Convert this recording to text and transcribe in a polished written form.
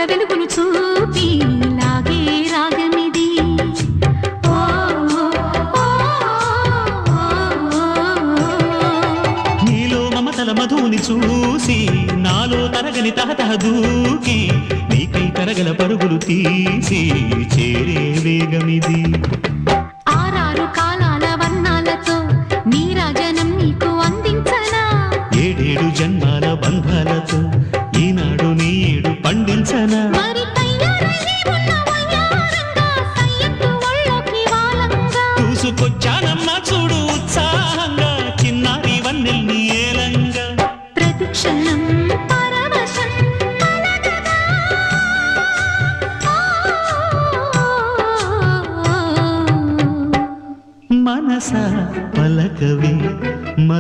వెలుగులు చూపి లాగే రాగమిది నీలో మమతల మధువుని చూసి నాలో తరగని తహతహ దూకి నీకై తరగల పరుగులు తీసి చేరే వేగమిది ఆరారు కాలాల వర్ణాలతో నీరాజనం నీకు అందించనా ఏడేడు జన్మాల బంధాలతో ఈనాడు నీ ఏడు పండించనా మరి తయ్యారయ్యే ఉన్న వయ్యారంగా సయ్యత్తు ఒళ్ళోకి వాలంగా చూసుకొచ్చానమ్మా చూడు ఉత్సాహంగా చిన్నారి వన్నెల్ని